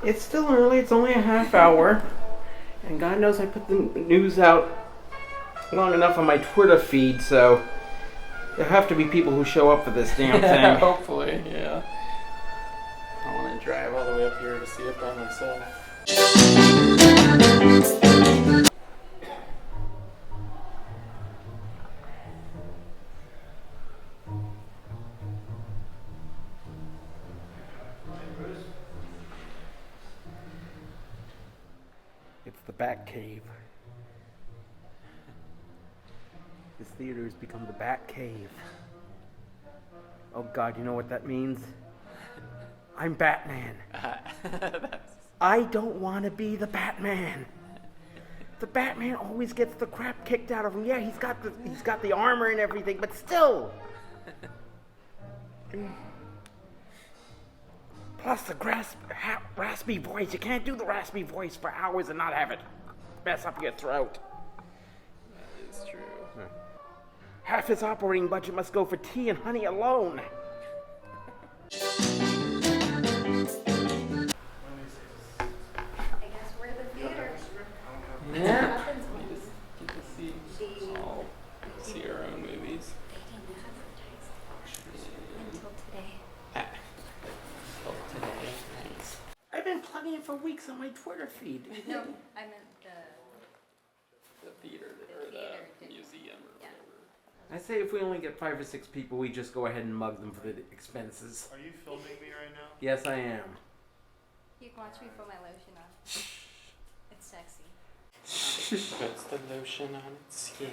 It's still early, it's only a half hour, and God knows I put the news out long enough on my Twitter feed, so there have to be people who show up for this damn thing. Hopefully, yeah. I want to drive all the way up here to see it by myself. It's the Bat Cave. This theater has become the Bat Cave. Oh God, you know what that means? I'm Batman. I don't want to be the Batman. The Batman always gets the crap kicked out of him. Yeah, he's got the armor and everything, but still. Plus the raspy voice. You can't do the raspy voice for hours and not have it mess up your throat. That is true. Half his operating budget must go for tea and honey alone. I guess we're the theater. Yeah. We just get to see our own movies. Until today. Nice. I've been plugging it for weeks on my Twitter feed. No, I meant The theater or the museum or Yeah. whatever. I say if we only get 5 or 6 people, we just go ahead and mug them for the expenses. Are you filming me right now? Yes, I am. you can watch me put my lotion on. It's sexy. Puts the lotion on its skin.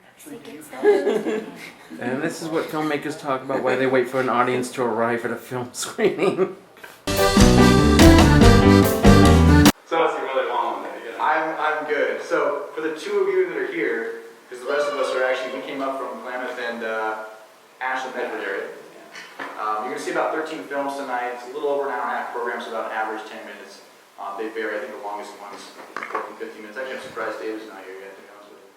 Actually gets that lotion. And this is what filmmakers talk about, why they wait for an audience to arrive at a film screening. So I'm good. So for the 2 of you that are here, because the rest of us are actually, we came up from Klamath and Ashland, Medford area. You're going to see about 13 films tonight. It's a little over an hour and a half program, so about an average 10 minutes. They vary. I think the longest one is 14, 15 minutes. Actually, I'm surprised David's not here yet, to be honest with you.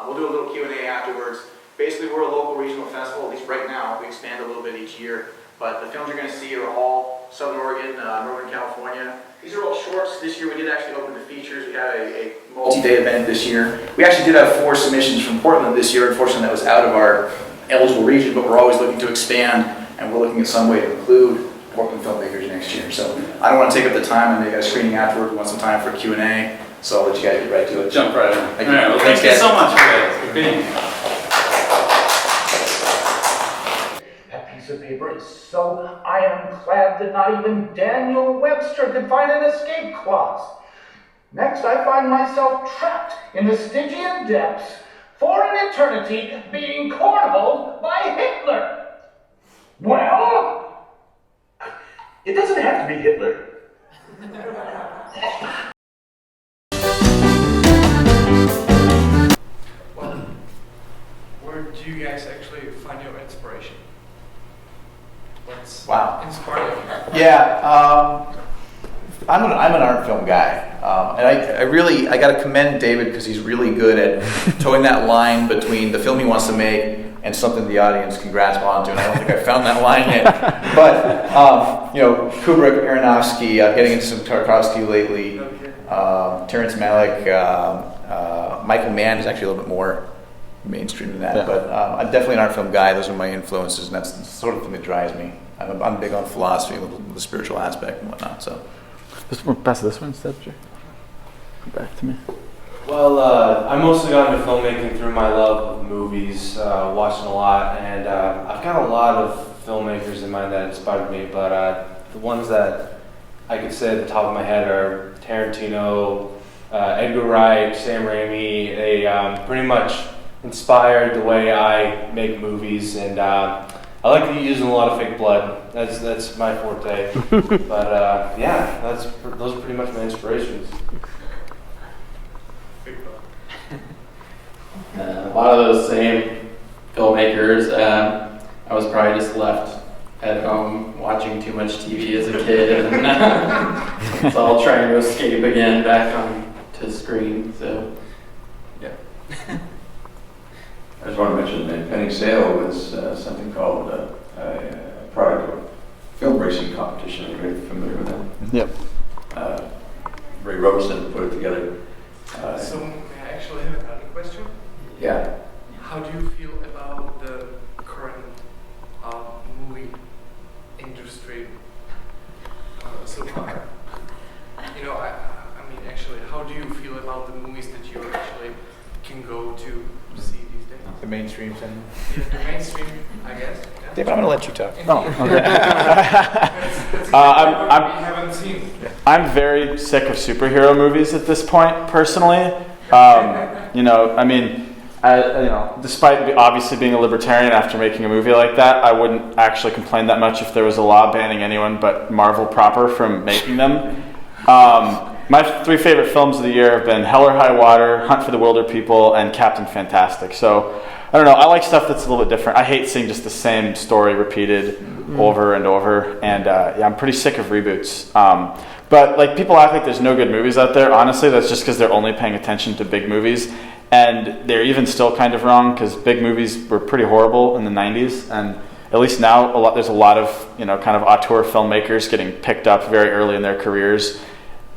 We'll do a little Q&A afterwards. Basically, we're a local regional festival, at least right now. We expand a little bit each year. But the films you're going to see are all Southern Oregon, Northern California. These are all shorts. This year we did actually open the features. We had a multi-day event this year. We actually did have 4 submissions from Portland this year. Unfortunately, that was out of our eligible region, but we're always looking to expand, and we're looking at some way to include Portland filmmakers next year. So I don't want to take up the time. I know you got a screening afterward. We want some time for Q&A, so I'll let you guys get right to it. Jump right in. Thank you. All right, well, Thanks, thank you guys. so much, guys, for being here. That piece of paper is so ironclad that not even Daniel Webster could find an escape clause. Next, I find myself trapped in the Stygian depths for an eternity being cornholed by Hitler. Well, it doesn't have to be Hitler. Well, where do you guys actually find your inspiration? What's inspired you? Yeah, I'm an art film guy, and I got to commend David because he's really good at towing that line between the film he wants to make and something the audience can grasp onto. And I don't think I found that line yet. But Kubrick, Aronofsky, getting into some Tarkovsky lately, Terrence Malick, Michael Mann is actually a little bit more mainstream than that. Yeah. But I'm definitely an art film guy. Those are my influences, and that's the sort of thing that drives me. I'm big on philosophy, the spiritual aspect and whatnot. So, pass this one instead, Jay. Come back to me. Well, I mostly got into filmmaking through my love of movies, watching a lot, and I've got a lot of filmmakers in mind that inspired me, but the ones that I could say at the top of my head are Tarantino, Edgar Wright, Sam Raimi. They pretty much inspired the way I make movies, and I like using a lot of fake blood. That's my forte. But yeah, those are pretty much my inspirations. Big bug. A lot of those same filmmakers. I was probably just left at home watching too much TV as a kid, and so I'll trying to escape again back on to screen. So, yeah. I just want to mention that Penny Sale was something called a product of film racing competition. Are you familiar with that? Yep. Ray Robertson put it together. So may I actually have another question? Yeah. How do you feel about the current movie industry so far? You know, I mean, actually, how do you feel about the movies that you actually can go to see these days? The mainstream cinema. Yeah, the mainstream, I guess. Yeah. David, I'm going to let you talk. We haven't seen. I'm very sick of superhero movies at this point, personally. You know, I mean, despite obviously being a libertarian after making a movie like that, I wouldn't actually complain that much if there was a law banning anyone but Marvel proper from making them. My 3 favorite films of the year have been Hell or High Water, Hunt for the Wilder People, and Captain Fantastic. So, I don't know, I like stuff that's a little bit different. I hate seeing just the same story repeated over and over, and yeah, I'm pretty sick of reboots. But like, people act like there's no good movies out there. Honestly, that's just because they're only paying attention to big movies. And they're even still kind of wrong, because big movies were pretty horrible in the 90s. And at least now, there's a lot of, kind of auteur filmmakers getting picked up very early in their careers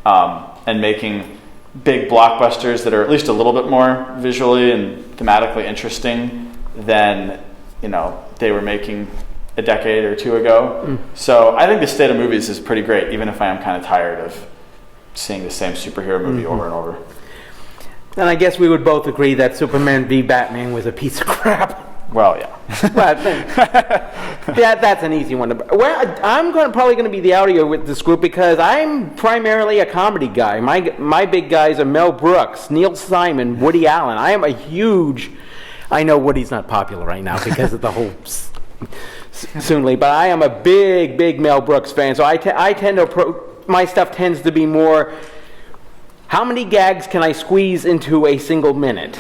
and making big blockbusters that are at least a little bit more visually and thematically interesting than, they were making a decade or 2 ago. So I think the state of movies is pretty great, even if I am kind of tired of seeing the same superhero movie over and over. And I guess we would both agree that Superman v. Batman was a piece of crap. Well, yeah. Well, that's an easy one to. Well, I'm probably going to be the outie with this group because I'm primarily a comedy guy. My big guys are Mel Brooks, Neil Simon, Woody Allen. I am a huge. I know Woody's not popular right now because of the whole soonly, but I am a big Mel Brooks fan. So I tend to my stuff tends to be more. How many gags can I squeeze into a single minute?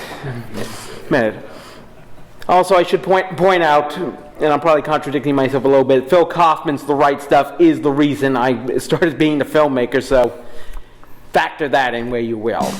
Also, I should point out, and I'm probably contradicting myself a little bit, Phil Kaufman's The Right Stuff is the reason I started being a filmmaker, so factor that in where you will.